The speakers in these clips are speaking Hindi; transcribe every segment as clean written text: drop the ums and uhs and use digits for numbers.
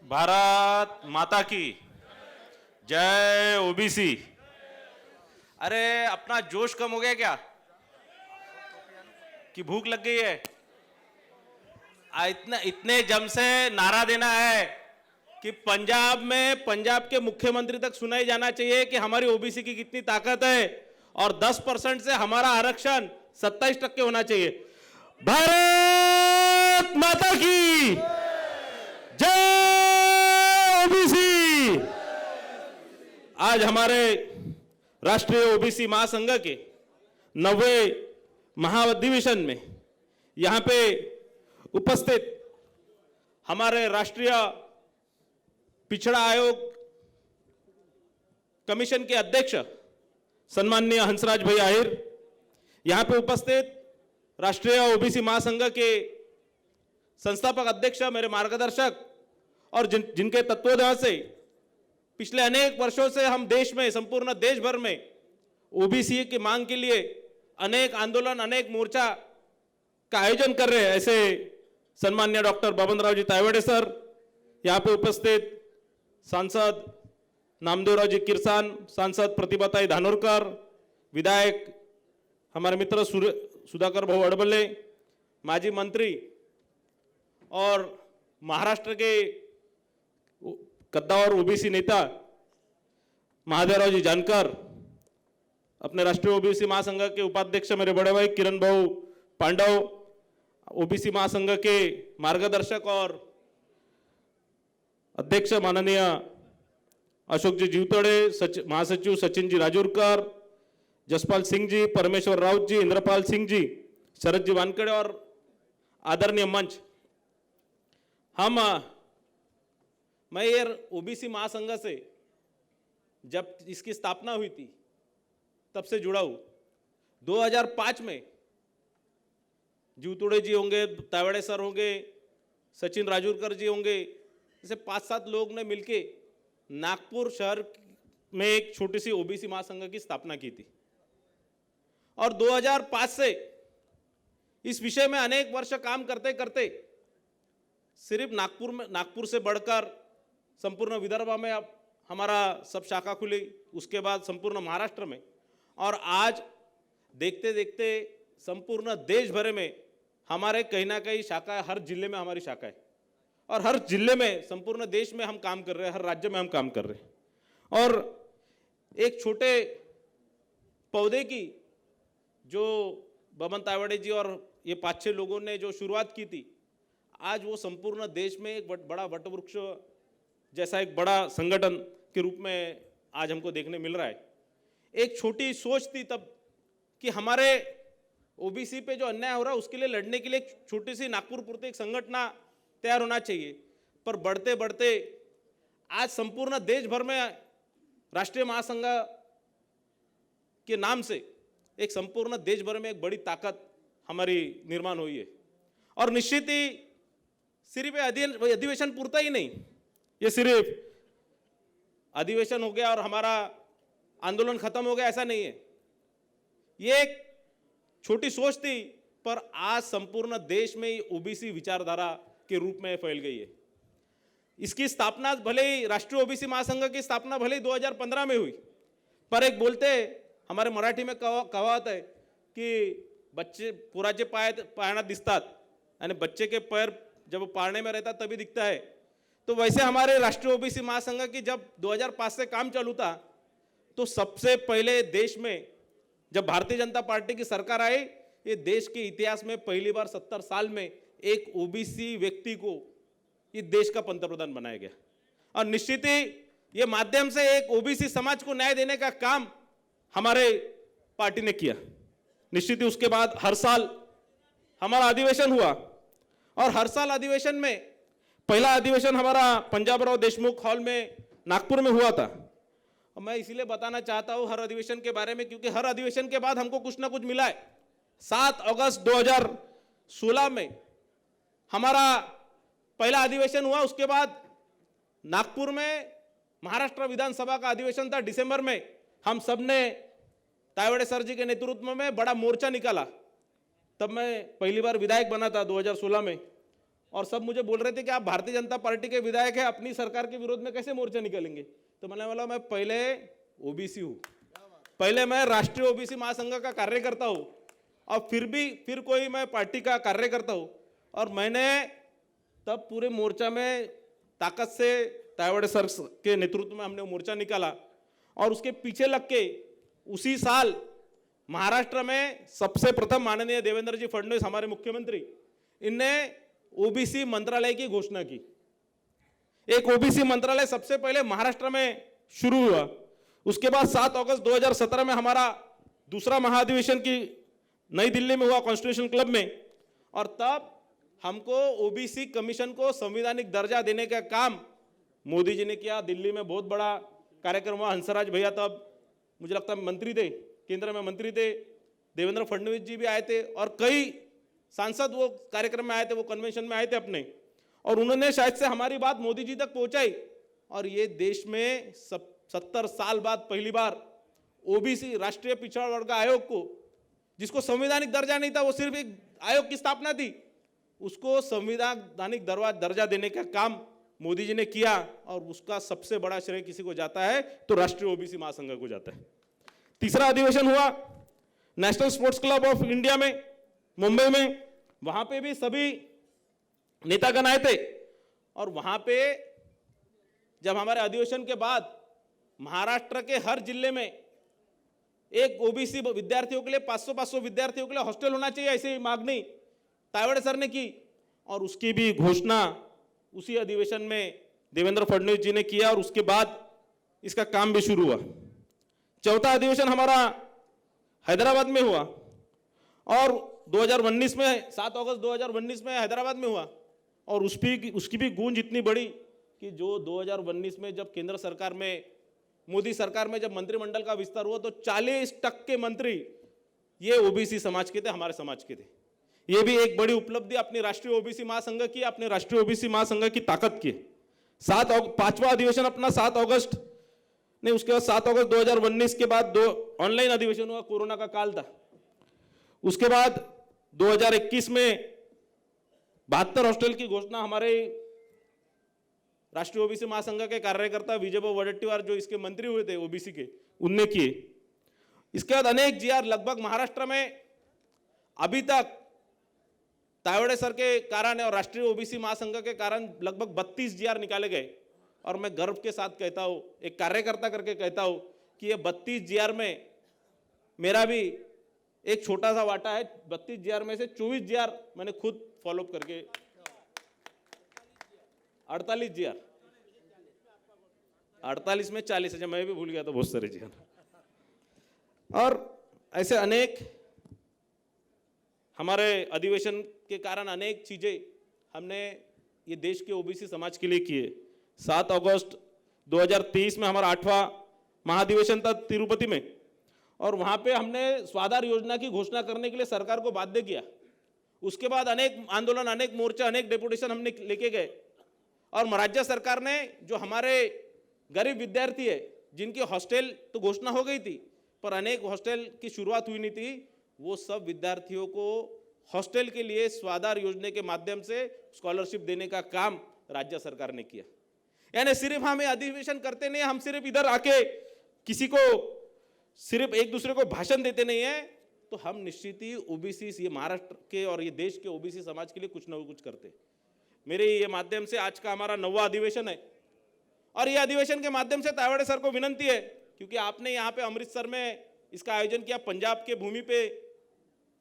भारत माता की जय। ओबीसी। अरे अपना जोश कम हो गया क्या कि भूख लग गई है? इतने इतने जम से नारा देना है कि पंजाब में पंजाब के मुख्यमंत्री तक सुनाई जाना चाहिए कि हमारी ओबीसी की कितनी ताकत है और 10% से हमारा आरक्षण 27% होना चाहिए। भारत माता की जय। ओबीसी। आज हमारे राष्ट्रीय ओबीसी महासंघ के 90वें महाअधिवेशन में यहां पे उपस्थित हमारे राष्ट्रीय पिछड़ा आयोग कमीशन के अध्यक्ष सम्माननीय हंसराज भाई आहिर, यहां पे उपस्थित राष्ट्रीय ओबीसी महासंघ के संस्थापक अध्यक्ष मेरे मार्गदर्शक और जिनके तत्वावधान से पिछले अनेक वर्षों से हम देश में, संपूर्ण देश भर में ओबीसी की मांग के लिए अनेक आंदोलन, अनेक मोर्चा का आयोजन कर रहे हैं, ऐसे सम्माननीय डॉक्टर बबनराव जी तायवाड़े सर, यहाँ पे उपस्थित सांसद नामदेवराव जी किरसान, सांसद प्रतिभाताई धानोरकर, विधायक हमारे मित्र सुधाकर भाऊ अडबले, माजी मंत्री और महाराष्ट्र के कद्दावर ओबीसी नेता महादेवराव जी जानकर, अपने राष्ट्रीय ओबीसी महासंघ के उपाध्यक्ष मेरे बड़े भाई किरण भाऊ पांडव, ओबीसी महासंघ के मार्गदर्शक और अध्यक्ष माननीय अशोक जी जीवतोड़े, महासचिव सचिन जी राजूरकर, जसपाल सिंह जी, परमेश्वर राउत जी, इंद्रपाल सिंह जी, शरद जी वानखेड़े और आदरणीय मंच, मैं ये ओबीसी महासंघ से जब इसकी स्थापना हुई थी तब से जुड़ा हूं। 2005 में जीवतोड़े जी होंगे, तायवाड़े सर होंगे, सचिन राजूरकर जी होंगे, जैसे 5-7 लोग ने मिलके नागपुर शहर में एक छोटी सी ओबीसी महासंघ की स्थापना की थी और 2005 से इस विषय में अनेक वर्ष काम करते करते सिर्फ नागपुर से बढ़कर संपूर्ण विदर्भ में अब हमारा सब शाखा खुली, उसके बाद संपूर्ण महाराष्ट्र में, और आज देखते देखते संपूर्ण देश भर में हमारे कहीं ना कहीं शाखा है, हर जिले में हमारी शाखा है और हर जिले में, संपूर्ण देश में हम काम कर रहे हैं, हर राज्य में हम काम कर रहे हैं। और एक छोटे पौधे की जो बबन तायवाड़े जी और ये 5-6 लोगों ने जो शुरुआत की थी, आज वो संपूर्ण देश में एक बड़ा वटवृक्ष जैसा एक बड़ा संगठन के रूप में आज हमको देखने मिल रहा है। एक छोटी सोच थी तब कि हमारे ओबीसी पे जो अन्याय हो रहा है उसके लिए लड़ने के लिए एक छोटी सी नागपुर पुरती एक संगठन तैयार होना चाहिए, पर बढ़ते बढ़ते आज संपूर्ण देश भर में राष्ट्रीय महासंघ के नाम से एक संपूर्ण देश भर में एक बड़ी ताकत हमारी निर्माण हुई है। और निश्चित ही सिर्फ अधिवेशन पूरता ही नहीं, ये सिर्फ अधिवेशन हो गया और हमारा आंदोलन खत्म हो गया, ऐसा नहीं है। ये एक छोटी सोच थी, पर आज संपूर्ण देश में ओबीसी विचारधारा के रूप में फैल गई है। इसकी स्थापना भले ही राष्ट्रीय ओबीसी महासंघ की स्थापना भले ही 2015 में हुई, पर एक बोलते हमारे मराठी में कहावत है कि बच्चे पुराचे पाळण्यात दिसतात आणि बच्चे के पैर जब पाळणे में रहता तभी दिखता है। तो वैसे हमारे राष्ट्रीय ओबीसी महासंघ की जब 2005 से काम चालू था तो सबसे पहले देश में जब भारतीय जनता पार्टी की सरकार आई, ये देश के इतिहास में पहली बार 70 साल में एक ओबीसी व्यक्ति को ये देश का पंतप्रधान बनाया गया। और निश्चित ही ये माध्यम से एक ओबीसी समाज को न्याय देने का काम हमारे पार्टी ने किया। निश्चित ही उसके बाद हर साल हमारा अधिवेशन हुआ और हर साल अधिवेशन में पहला अधिवेशन हमारा पंजाबराव देशमुख हॉल में नागपुर में हुआ था। और मैं इसीलिए बताना चाहता हूं हर अधिवेशन के बारे में, क्योंकि हर अधिवेशन के बाद हमको कुछ ना कुछ मिला है। 7 अगस्त 2016 में हमारा पहला अधिवेशन हुआ, उसके बाद नागपुर में महाराष्ट्र विधानसभा का अधिवेशन था दिसंबर में। हम सब ने तायवाड़े सर जी के नेतृत्व में बड़ा मोर्चा निकाला, तब मैं पहली बार विधायक बना था 2016 में, और सब मुझे बोल रहे थे कि आप भारतीय जनता पार्टी के विधायक हैं, अपनी सरकार के विरोध में कैसे मोर्चा निकालेंगे। तो मैंने बोला मैं पहले ओबीसी हूँ, पहले मैं राष्ट्रीय ओबीसी महासंघ का कार्यकर्ता हूँ, और फिर कोई मैं पार्टी का कार्यकर्ता हूँ। और मैंने तब पूरे मोर्चा में ताकत से तायवाड़े सर के नेतृत्व में हमने मोर्चा निकाला, और उसके पीछे लग के उसी साल महाराष्ट्र में सबसे प्रथम माननीय देवेंद्र जी फडणवीस हमारे मुख्यमंत्री, इनने ओबीसी मंत्रालय की घोषणा की। एक ओबीसी मंत्रालय सबसे पहले महाराष्ट्र में शुरू हुआ। उसके बाद 7 अगस्त 2017 में हमारा दूसरा महाधिवेशन की नई दिल्ली में हुआ कॉन्स्टिट्यूशन क्लब में, और तब हमको ओबीसी कमीशन को संवैधानिक दर्जा देने का काम मोदी जी ने किया। दिल्ली में बहुत बड़ा कार्यक्रम हुआ, हंसराज भैया तब मुझे लगता है मंत्री थे, केंद्र में मंत्री थे, देवेंद्र फडणवीस जी भी आए थे, और कई सांसद वो कार्यक्रम में आए थे, वो कन्वेंशन में आए थे अपने, और उन्होंने शायद से हमारी बात मोदी जी तक पहुंचाई। और ये देश में 70 साल बाद पहली बार ओबीसी राष्ट्रीय पिछड़ा वर्ग आयोग को, जिसको संवैधानिक दर्जा नहीं था, वो सिर्फ एक आयोग की स्थापना थी, उसको संवैधानिक दर्जा देने का काम मोदी जी ने किया। और उसका सबसे बड़ा श्रेय किसी को जाता है तो राष्ट्रीय ओबीसी महासंघ को जाता है। तीसरा अधिवेशन हुआ national sports club of India में, मुंबई में। वहां पे भी सभी नेतागण आए थे, और वहां पे जब हमारे अधिवेशन के बाद महाराष्ट्र के हर जिले में एक ओबीसी विद्यार्थियों के लिए 500 विद्यार्थियों के लिए हॉस्टल होना चाहिए, ऐसी मांगनी तायवाड़े सर ने की, और उसकी भी घोषणा उसी अधिवेशन में देवेंद्र फडणवीस जी ने किया, और उसके बाद इसका काम भी शुरू हुआ। चौथा अधिवेशन हमारा हैदराबाद में हुआ, और 2019 में 7 अगस्त 2019 में हैदराबाद में हुआ, और उसकी भी गूंज इतनी बड़ी कि जो 2019 में जब केंद्र सरकार में, मोदी सरकार में जब मंत्रिमंडल का विस्तार हुआ, तो 40% मंत्री ये ओबीसी समाज के थे, हमारे समाज के थे। ये भी एक बड़ी उपलब्धि अपनी राष्ट्रीय ओबीसी महासंघ की, अपने राष्ट्रीय ओबीसी महासंघ की ताकत की। 5वां अधिवेशन अपना 7 अगस्त नहीं, उसके बाद 7 अगस्त 2019 के बाद 2 ऑनलाइन अधिवेशन हुआ, कोरोना का काल था। उसके बाद 2021 में 72 हॉस्टल की घोषणा हमारे राष्ट्रीय ओबीसी महासंघ के कार्यकर्ता विजयभाऊ वडेट्टीवार, जो इसके मंत्री हुए थे ओबीसी के, उनने किए। इसके बाद अनेक जीआर लगभग महाराष्ट्र में अभी तक तायवाड़े सर के कारण और राष्ट्रीय ओबीसी महासंघ के कारण लगभग 32 जीआर निकाले गए। और मैं गर्व के साथ कहता हूं, एक कार्यकर्ता करके कहता हूं कि ये 32 जीआर में मेरा भी एक छोटा सा वाटा है। 32 जीआर में से 24 जीआर मैंने खुद फॉलोअप करके, 48 जीआर, 48 में 40 है, मैं भी भूल गया तो बहुत सारे जीआर। और ऐसे अनेक हमारे अधिवेशन के कारण अनेक चीजें हमने ये देश के ओबीसी समाज के लिए किए। 7 अगस्त 2023 में हमारा 8वां महाधिवेशन था तिरुपति में, और वहां पे हमने स्वाधार योजना की घोषणा करने के लिए सरकार को बाध्य किया। उसके बाद अनेक आंदोलन, अनेक मोर्चा, अनेक डेपुटेशन हमने लेके गए, और राज्य सरकार ने जो हमारे गरीब विद्यार्थी है जिनकी हॉस्टल तो घोषणा हो गई थी, पर अनेक हॉस्टल की शुरुआत हुई नहीं थी, वो सब विद्यार्थियों को हॉस्टल के लिए स्वाधार योजना के माध्यम से स्कॉलरशिप देने का काम राज्य सरकार ने किया। यानी सिर्फ हम ये अधिवेशन करते नहीं, हम सिर्फ इधर आके किसी को सिर्फ एक दूसरे को भाषण देते नहीं है, तो हम निश्चित ही ओबीसी, ये महाराष्ट्र के और ये देश के ओबीसी समाज के लिए कुछ ना कुछ करते। मेरे ये माध्यम से आज का हमारा 9वां अधिवेशन है, और ये अधिवेशन के माध्यम से तायवाड़े सर को विनंती है, क्योंकि आपने यहाँ पे अमृतसर में इसका आयोजन किया, पंजाब के भूमि पे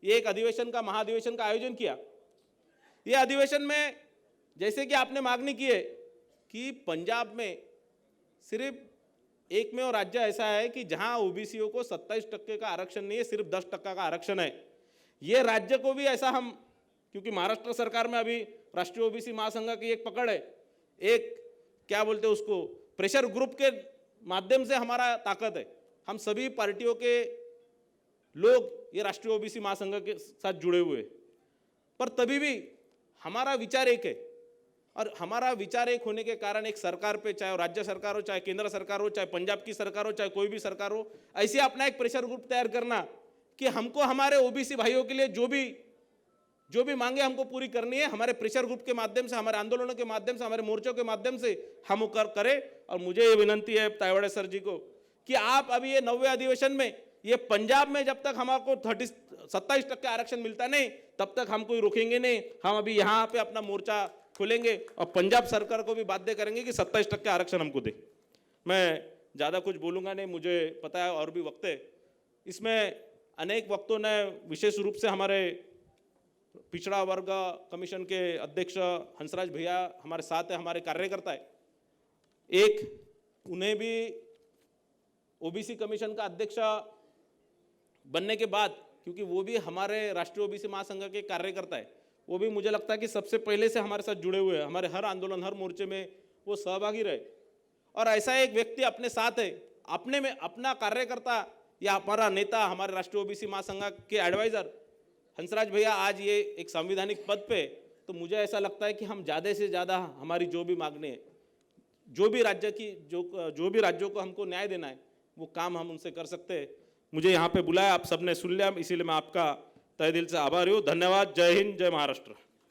ये एक अधिवेशन का, महाधिवेशन का आयोजन किया। ये अधिवेशन में जैसे कि आपने मांगनी की है कि पंजाब में सिर्फ एकमेव राज्य ऐसा है कि जहां ओबीसीओ को 27% का आरक्षण नहीं है, सिर्फ 10% का आरक्षण है। ये राज्य को भी ऐसा हम, क्योंकि महाराष्ट्र सरकार में अभी राष्ट्रीय ओबीसी महासंघ की एक पकड़ है, एक क्या बोलते हैं उसको, प्रेशर ग्रुप के माध्यम से हमारा ताकत है। हम सभी पार्टियों के लोग ये राष्ट्रीय ओबीसी महासंघ के साथ जुड़े हुए, पर तभी भी हमारा विचार एक है, और हमारा विचार एक होने के कारण एक सरकार पे, चाहे राज्य सरकार हो, चाहे केंद्र सरकार हो, चाहे पंजाब की सरकार हो, चाहे कोई भी सरकार हो, ऐसे अपना एक प्रेशर ग्रुप तैयार करना कि हमको हमारे ओबीसी भाइयों के लिए जो भी मांगे हमको पूरी करनी है, हमारे प्रेशर ग्रुप के माध्यम से, हमारे आंदोलनों के माध्यम से, हमारे मोर्चों के माध्यम से हम वो करें। और मुझे ये विनंती है तायवाड़े सर जी को कि आप अभी ये 90वें अधिवेशन में, ये पंजाब में जब तक हमारे 27% आरक्षण मिलता नहीं तब तक हम कोई रोकेंगे नहीं। हम अभी यहाँ पे अपना मोर्चा खोलेंगे और पंजाब सरकार को भी बाध्य करेंगे कि 27% आरक्षण हमको दे। मैं ज़्यादा कुछ बोलूँगा नहीं, मुझे पता है और भी वक्त है। इसमें अनेक वक्तों ने, विशेष रूप से हमारे पिछड़ा वर्ग कमीशन के अध्यक्ष हंसराज भैया हमारे साथ है, हमारे कार्यकर्ता है। एक उन्हें भी ओबीसी कमीशन का अध्यक्ष बनने के बाद, क्योंकि वो भी हमारे राष्ट्रीय ओबीसी महासंघ के कार्यकर्ता है, वो भी मुझे लगता है कि सबसे पहले से हमारे साथ जुड़े हुए हैं, हमारे हर आंदोलन, हर मोर्चे में वो सहभागी रहे। और ऐसा एक व्यक्ति अपने साथ है, अपने में अपना कार्यकर्ता या हमारा नेता, हमारे राष्ट्रीय ओबीसी महासंघ के एडवाइजर हंसराज भैया आज ये एक संवैधानिक पद पे, तो मुझे ऐसा लगता है कि हम ज़्यादा से ज़्यादा हमारी जो भी मांगने हैं, जो भी राज्यों को हमको न्याय देना है, वो काम हम उनसे कर सकते हैं। मुझे यहाँ पे बुलाया, आप सबने सुन लिया, इसीलिए मैं आपका तहे दिल से आभारी हूँ। धन्यवाद। जय हिंद, जय महाराष्ट्र।